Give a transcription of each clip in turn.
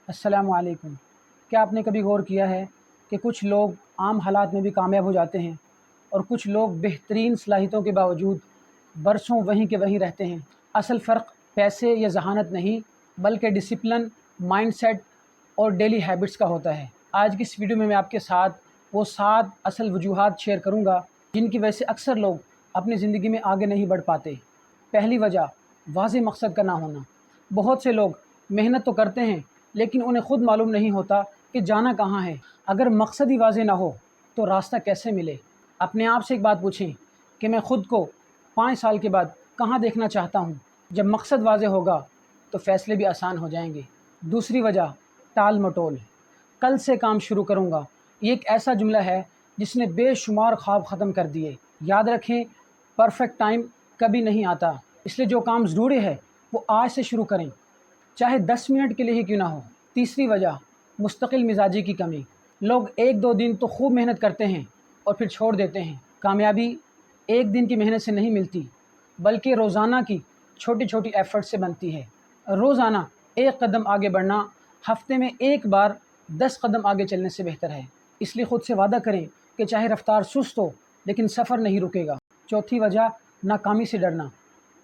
السلام علیکم۔ کیا آپ نے کبھی غور کیا ہے کہ کچھ لوگ عام حالات میں بھی کامیاب ہو جاتے ہیں اور کچھ لوگ بہترین صلاحیتوں کے باوجود برسوں وہیں کے وہیں رہتے ہیں؟ اصل فرق پیسے یا ذہانت نہیں بلکہ ڈسپلن، مائنڈ سیٹ اور ڈیلی ہیبٹس کا ہوتا ہے۔ آج کی اس ویڈیو میں آپ کے ساتھ وہ 7 اصل وجوہات شیئر کروں گا جن کی وجہ سے اکثر لوگ اپنی زندگی میں آگے نہیں بڑھ پاتے۔ پہلی وجہ، واضح مقصد کا نہ ہونا۔ بہت سے لوگ محنت تو کرتے ہیں لیکن انہیں خود معلوم نہیں ہوتا کہ جانا کہاں ہے۔ اگر مقصد ہی واضح نہ ہو تو راستہ کیسے ملے؟ اپنے آپ سے ایک بات پوچھیں کہ میں خود کو 5 سال کے بعد کہاں دیکھنا چاہتا ہوں؟ جب مقصد واضح ہوگا تو فیصلے بھی آسان ہو جائیں گے۔ دوسری وجہ، ٹال مٹول۔ کل سے کام شروع کروں گا، یہ ایک ایسا جملہ ہے جس نے بے شمار خواب ختم کر دیے۔ یاد رکھیں، پرفیکٹ ٹائم کبھی نہیں آتا، اس لیے جو کام ضروری ہے وہ آج سے شروع کریں، چاہے 10 منٹ کے لیے ہی کیوں نہ ہو۔ تیسری وجہ، مستقل مزاجی کی کمی۔ لوگ 1-2 دن تو خوب محنت کرتے ہیں اور پھر چھوڑ دیتے ہیں۔ کامیابی ایک دن کی محنت سے نہیں ملتی بلکہ روزانہ کی چھوٹی چھوٹی ایفرٹ سے بنتی ہے۔ روزانہ 1 قدم آگے بڑھنا ہفتے میں ایک بار 10 قدم آگے چلنے سے بہتر ہے۔ اس لیے خود سے وعدہ کریں کہ چاہے رفتار سست ہو لیکن سفر نہیں رکے گا۔ چوتھی وجہ، ناکامی سے ڈرنا۔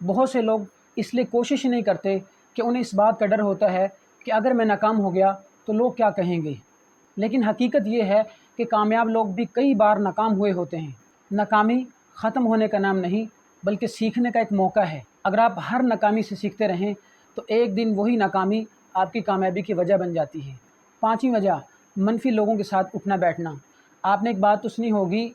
بہت سے لوگ اس لیے کوشش ہی نہیں کرتے کہ انہیں اس بات کا ڈر ہوتا ہے کہ اگر میں ناکام ہو گیا تو لوگ کیا کہیں گے۔ لیکن حقیقت یہ ہے کہ کامیاب لوگ بھی کئی بار ناکام ہوئے ہوتے ہیں۔ ناکامی ختم ہونے کا نام نہیں بلکہ سیکھنے کا ایک موقع ہے۔ اگر آپ ہر ناکامی سے سیکھتے رہیں تو ایک دن وہی ناکامی آپ کی کامیابی کی وجہ بن جاتی ہے۔ پانچویں وجہ، منفی لوگوں کے ساتھ اٹھنا بیٹھنا۔ آپ نے ایک بات تو سنی ہوگی،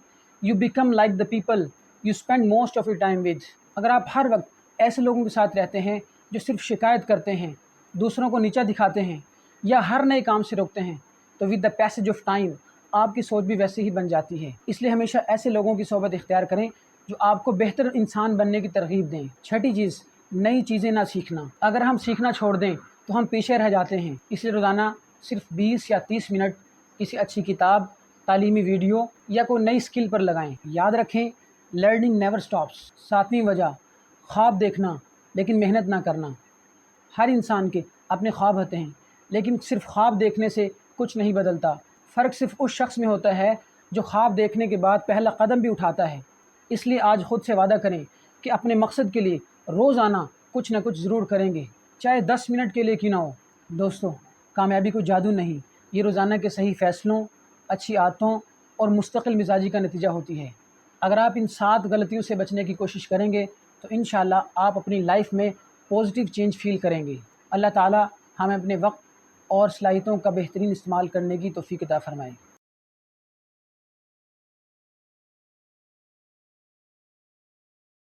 you become like the people you spend most of your time with. اگر آپ ہر وقت ایسے لوگوں کے ساتھ رہتے ہیں جو صرف شکایت کرتے ہیں، دوسروں کو نیچا دکھاتے ہیں یا ہر نئے کام سے روکتے ہیں تو with the passage of time آپ کی سوچ بھی ویسے ہی بن جاتی ہے۔ اس لیے ہمیشہ ایسے لوگوں کی صحبت اختیار کریں جو آپ کو بہتر انسان بننے کی ترغیب دیں۔ چھٹی چیز، نئی چیزیں نہ سیکھنا۔ اگر ہم سیکھنا چھوڑ دیں تو ہم پیچھے رہ جاتے ہیں۔ اس لیے روزانہ صرف 20 یا 30 منٹ کسی اچھی کتاب، تعلیمی ویڈیو یا کوئی نئی اسکل پر لگائیں۔ یاد رکھیں، لرننگ نیور اسٹاپس۔ ساتویں وجہ، خواب دیکھنا لیکن محنت نہ کرنا۔ ہر انسان کے اپنے خواب ہوتے ہیں لیکن صرف خواب دیکھنے سے کچھ نہیں بدلتا۔ فرق صرف اس شخص میں ہوتا ہے جو خواب دیکھنے کے بعد پہلا قدم بھی اٹھاتا ہے۔ اس لیے آج خود سے وعدہ کریں کہ اپنے مقصد کے لیے روزانہ کچھ نہ کچھ ضرور کریں گے، چاہے 10 منٹ کے لیے کیوں نہ ہو۔ دوستو، کامیابی کوئی جادو نہیں، یہ روزانہ کے صحیح فیصلوں، اچھی عادتوں اور مستقل مزاجی کا نتیجہ ہوتی ہے۔ اگر آپ ان 7 غلطیوں سے بچنے کی کوشش کریں گے تو انشاءاللہ آپ اپنی لائف میں پازیٹیو چینج فیل کریں گے۔ اللہ تعالی ہمیں اپنے وقت اور صلاحیتوں کا بہترین استعمال کرنے کی توفیق عطا فرمائے۔